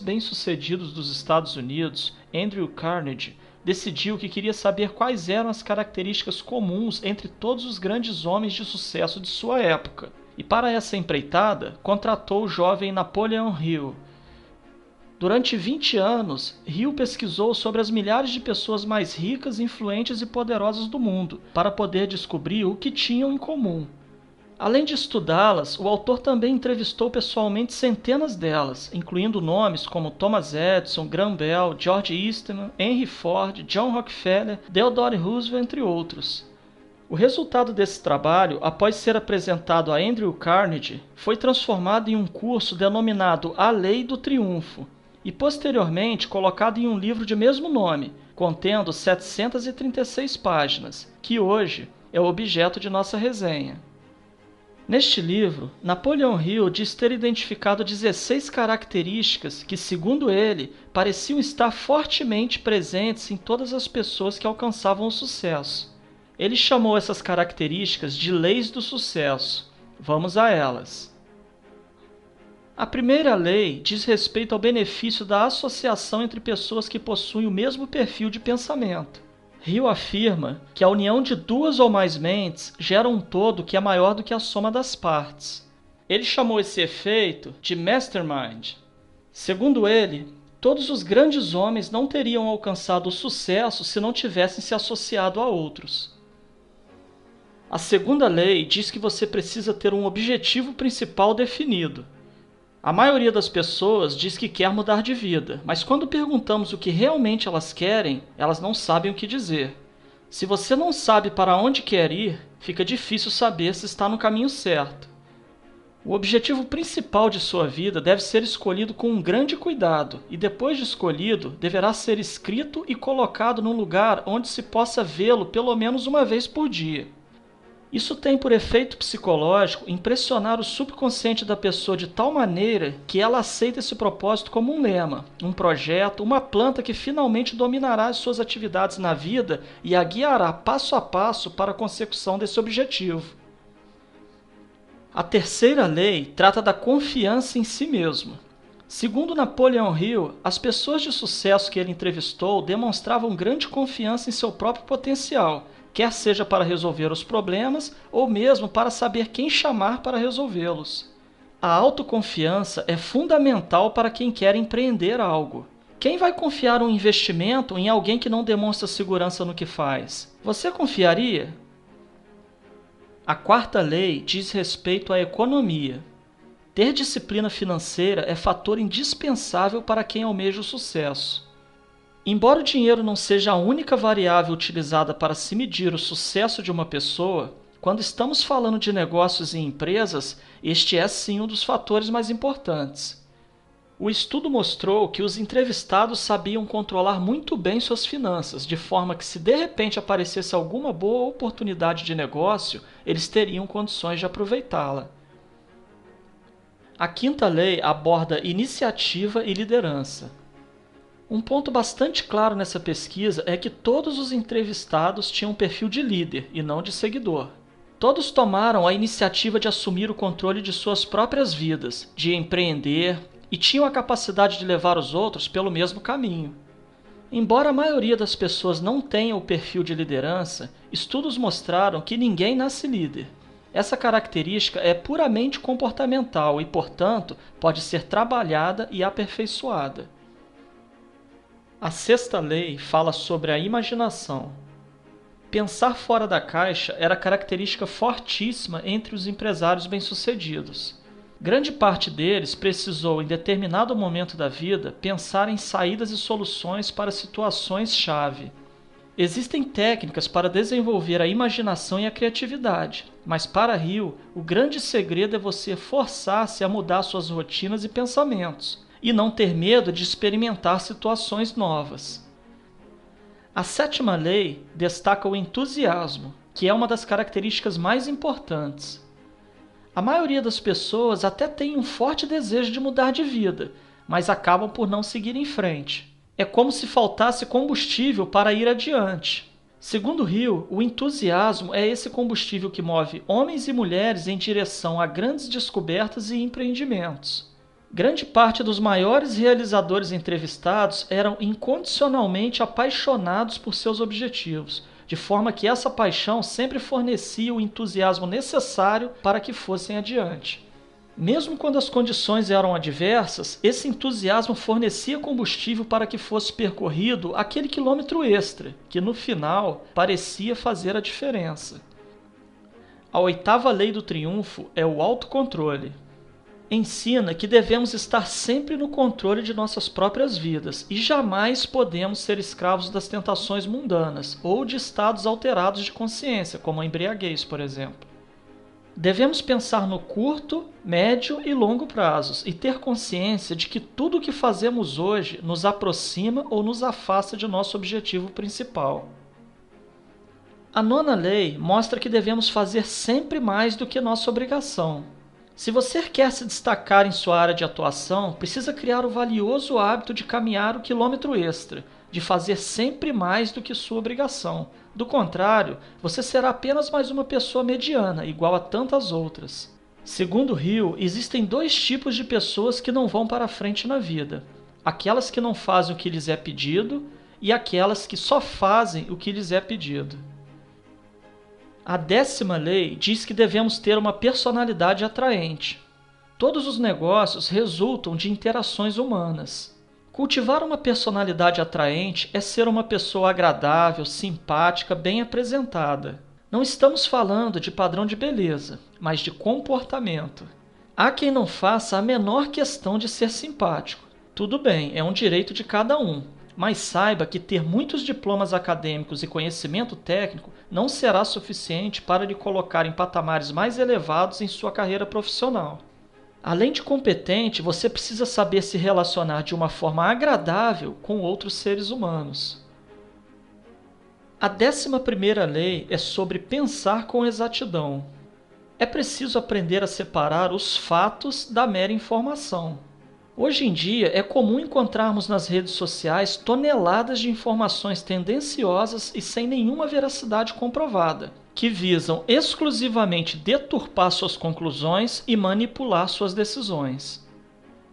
bem-sucedidos dos Estados Unidos, Andrew Carnegie, decidiu que queria saber quais eram as características comuns entre todos os grandes homens de sucesso de sua época. E para essa empreitada, contratou o jovem Napoleon Hill. Durante 20 anos, Hill pesquisou sobre as milhares de pessoas mais ricas, influentes e poderosas do mundo, para poder descobrir o que tinham em comum. Além de estudá-las, o autor também entrevistou pessoalmente centenas delas, incluindo nomes como Thomas Edison, Graham Bell, George Eastman, Henry Ford, John Rockefeller, Theodore Roosevelt, entre outros. O resultado desse trabalho, após ser apresentado a Andrew Carnegie, foi transformado em um curso denominado A Lei do Triunfo e posteriormente colocado em um livro de mesmo nome, contendo 736 páginas, que hoje é o objeto de nossa resenha. Neste livro, Napoleon Hill diz ter identificado 16 características que, segundo ele, pareciam estar fortemente presentes em todas as pessoas que alcançavam o sucesso. Ele chamou essas características de leis do sucesso. Vamos a elas. A primeira lei diz respeito ao benefício da associação entre pessoas que possuem o mesmo perfil de pensamento. Hill afirma que a união de duas ou mais mentes gera um todo que é maior do que a soma das partes. Ele chamou esse efeito de mastermind. Segundo ele, todos os grandes homens não teriam alcançado o sucesso se não tivessem se associado a outros. A segunda lei diz que você precisa ter um objetivo principal definido. A maioria das pessoas diz que quer mudar de vida, mas quando perguntamos o que realmente elas querem, elas não sabem o que dizer. Se você não sabe para onde quer ir, fica difícil saber se está no caminho certo. O objetivo principal de sua vida deve ser escolhido com um grande cuidado e, depois de escolhido, deverá ser escrito e colocado num lugar onde se possa vê-lo pelo menos uma vez por dia. Isso tem por efeito psicológico impressionar o subconsciente da pessoa de tal maneira que ela aceita esse propósito como um lema, um projeto, uma planta que finalmente dominará as suas atividades na vida e a guiará passo a passo para a consecução desse objetivo. A terceira lei trata da confiança em si mesmo. Segundo Napoleon Hill, as pessoas de sucesso que ele entrevistou demonstravam grande confiança em seu próprio potencial, quer seja para resolver os problemas ou mesmo para saber quem chamar para resolvê-los. A autoconfiança é fundamental para quem quer empreender algo. Quem vai confiar um investimento em alguém que não demonstra segurança no que faz? Você confiaria? A quarta lei diz respeito à economia. Ter disciplina financeira é fator indispensável para quem almeja o sucesso. Embora o dinheiro não seja a única variável utilizada para se medir o sucesso de uma pessoa, quando estamos falando de negócios e empresas, este é sim um dos fatores mais importantes. O estudo mostrou que os entrevistados sabiam controlar muito bem suas finanças, de forma que se de repente aparecesse alguma boa oportunidade de negócio, eles teriam condições de aproveitá-la. A quinta lei aborda iniciativa e liderança. Um ponto bastante claro nessa pesquisa é que todos os entrevistados tinham um perfil de líder e não de seguidor. Todos tomaram a iniciativa de assumir o controle de suas próprias vidas, de empreender e tinham a capacidade de levar os outros pelo mesmo caminho. Embora a maioria das pessoas não tenha o perfil de liderança, estudos mostraram que ninguém nasce líder. Essa característica é puramente comportamental e, portanto, pode ser trabalhada e aperfeiçoada. A sexta lei fala sobre a imaginação. Pensar fora da caixa era característica fortíssima entre os empresários bem-sucedidos. Grande parte deles precisou, em determinado momento da vida, pensar em saídas e soluções para situações-chave. Existem técnicas para desenvolver a imaginação e a criatividade, mas para Hill, o grande segredo é você forçar-se a mudar suas rotinas e pensamentos, e não ter medo de experimentar situações novas. A sétima lei destaca o entusiasmo, que é uma das características mais importantes. A maioria das pessoas até tem um forte desejo de mudar de vida, mas acabam por não seguir em frente. É como se faltasse combustível para ir adiante. Segundo Hill, o entusiasmo é esse combustível que move homens e mulheres em direção a grandes descobertas e empreendimentos. Grande parte dos maiores realizadores entrevistados eram incondicionalmente apaixonados por seus objetivos, de forma que essa paixão sempre fornecia o entusiasmo necessário para que fossem adiante. Mesmo quando as condições eram adversas, esse entusiasmo fornecia combustível para que fosse percorrido aquele quilômetro extra, que no final parecia fazer a diferença. A oitava lei do triunfo é o autocontrole. Ensina que devemos estar sempre no controle de nossas próprias vidas e jamais podemos ser escravos das tentações mundanas ou de estados alterados de consciência, como a embriaguez, por exemplo. Devemos pensar no curto, médio e longo prazos e ter consciência de que tudo o que fazemos hoje nos aproxima ou nos afasta de nosso objetivo principal. A nona lei mostra que devemos fazer sempre mais do que nossa obrigação. Se você quer se destacar em sua área de atuação, precisa criar o valioso hábito de caminhar o quilômetro extra, de fazer sempre mais do que sua obrigação. Do contrário, você será apenas mais uma pessoa mediana, igual a tantas outras. Segundo Hill, existem dois tipos de pessoas que não vão para a frente na vida: aquelas que não fazem o que lhes é pedido e aquelas que só fazem o que lhes é pedido. A 10ª lei diz que devemos ter uma personalidade atraente. Todos os negócios resultam de interações humanas. Cultivar uma personalidade atraente é ser uma pessoa agradável, simpática, bem apresentada. Não estamos falando de padrão de beleza, mas de comportamento. Há quem não faça a menor questão de ser simpático. Tudo bem, é um direito de cada um. Mas saiba que ter muitos diplomas acadêmicos e conhecimento técnico não será suficiente para lhe colocar em patamares mais elevados em sua carreira profissional. Além de competente, você precisa saber se relacionar de uma forma agradável com outros seres humanos. A 11ª lei é sobre pensar com exatidão. É preciso aprender a separar os fatos da mera informação. Hoje em dia, é comum encontrarmos nas redes sociais toneladas de informações tendenciosas e sem nenhuma veracidade comprovada, que visam exclusivamente deturpar suas conclusões e manipular suas decisões.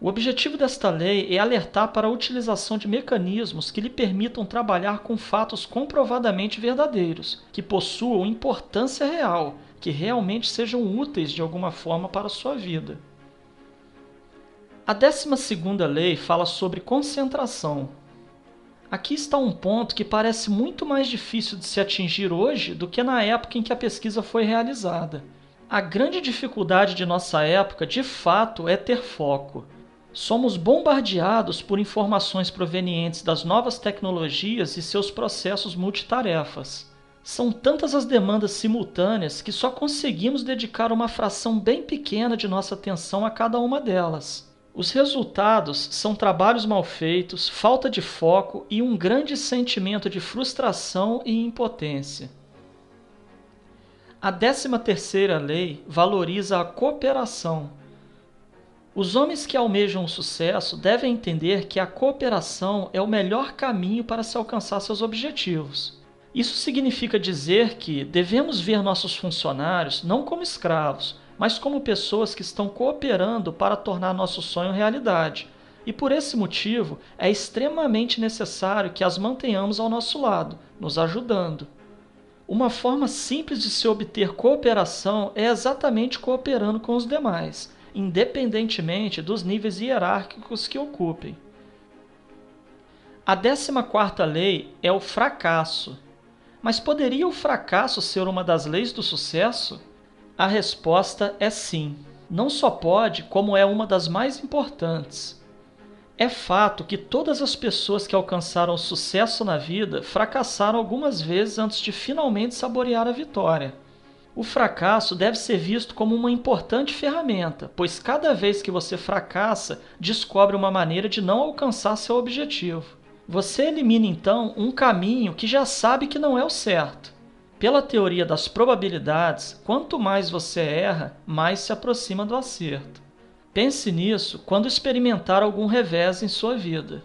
O objetivo desta lei é alertar para a utilização de mecanismos que lhe permitam trabalhar com fatos comprovadamente verdadeiros, que possuam importância real, que realmente sejam úteis de alguma forma para a sua vida. A 12ª lei fala sobre concentração. Aqui está um ponto que parece muito mais difícil de se atingir hoje do que na época em que a pesquisa foi realizada. A grande dificuldade de nossa época, de fato, é ter foco. Somos bombardeados por informações provenientes das novas tecnologias e seus processos multitarefas. São tantas as demandas simultâneas que só conseguimos dedicar uma fração bem pequena de nossa atenção a cada uma delas. Os resultados são trabalhos mal feitos, falta de foco e um grande sentimento de frustração e impotência. A 13ª lei valoriza a cooperação. Os homens que almejam o sucesso devem entender que a cooperação é o melhor caminho para se alcançar seus objetivos. Isso significa dizer que devemos ver nossos funcionários não como escravos, mas como pessoas que estão cooperando para tornar nosso sonho realidade. E por esse motivo, é extremamente necessário que as mantenhamos ao nosso lado, nos ajudando. Uma forma simples de se obter cooperação é exatamente cooperando com os demais, independentemente dos níveis hierárquicos que ocupem. A 14ª lei é o fracasso. Mas poderia o fracasso ser uma das leis do sucesso? A resposta é sim. Não só pode, como é uma das mais importantes. É fato que todas as pessoas que alcançaram sucesso na vida fracassaram algumas vezes antes de finalmente saborear a vitória. O fracasso deve ser visto como uma importante ferramenta, pois cada vez que você fracassa, descobre uma maneira de não alcançar seu objetivo. Você elimina então um caminho que já sabe que não é o certo. Pela teoria das probabilidades, quanto mais você erra, mais se aproxima do acerto. Pense nisso quando experimentar algum revés em sua vida.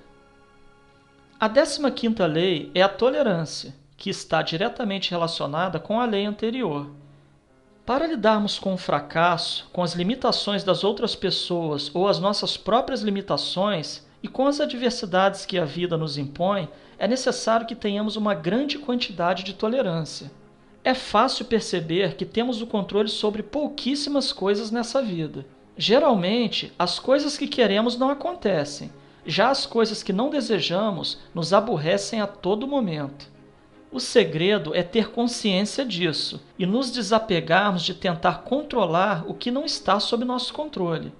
A 15ª lei é a tolerância, que está diretamente relacionada com a lei anterior. Para lidarmos com o fracasso, com as limitações das outras pessoas ou as nossas próprias limitações e com as adversidades que a vida nos impõe, é necessário que tenhamos uma grande quantidade de tolerância. É fácil perceber que temos o controle sobre pouquíssimas coisas nessa vida. Geralmente, as coisas que queremos não acontecem, já as coisas que não desejamos nos aborrecem a todo momento. O segredo é ter consciência disso e nos desapegarmos de tentar controlar o que não está sob nosso controle.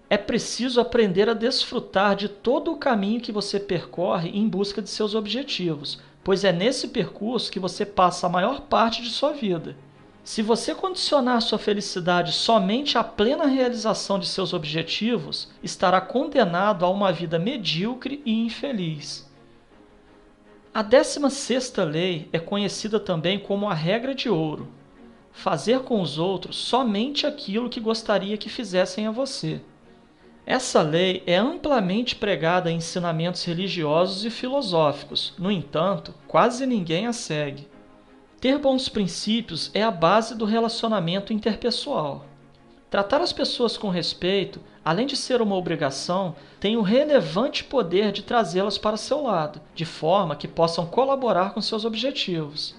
É preciso aprender a desfrutar de todo o caminho que você percorre em busca de seus objetivos, pois é nesse percurso que você passa a maior parte de sua vida. Se você condicionar sua felicidade somente à plena realização de seus objetivos, estará condenado a uma vida medíocre e infeliz. A 16ª lei é conhecida também como a regra de ouro: fazer com os outros somente aquilo que gostaria que fizessem a você. Essa lei é amplamente pregada em ensinamentos religiosos e filosóficos, no entanto, quase ninguém a segue. Ter bons princípios é a base do relacionamento interpessoal. Tratar as pessoas com respeito, além de ser uma obrigação, tem o relevante poder de trazê-las para seu lado, de forma que possam colaborar com seus objetivos.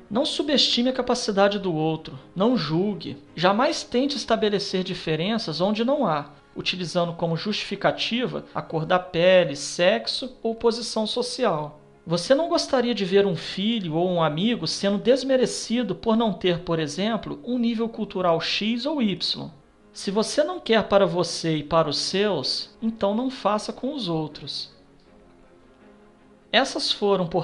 Não subestime a capacidade do outro, não julgue, jamais tente estabelecer diferenças onde não há, utilizando como justificativa a cor da pele, sexo ou posição social. Você não gostaria de ver um filho ou um amigo sendo desmerecido por não ter, por exemplo, um nível cultural X ou Y. Se você não quer para você e para os seus, então não faça com os outros. Essas foram,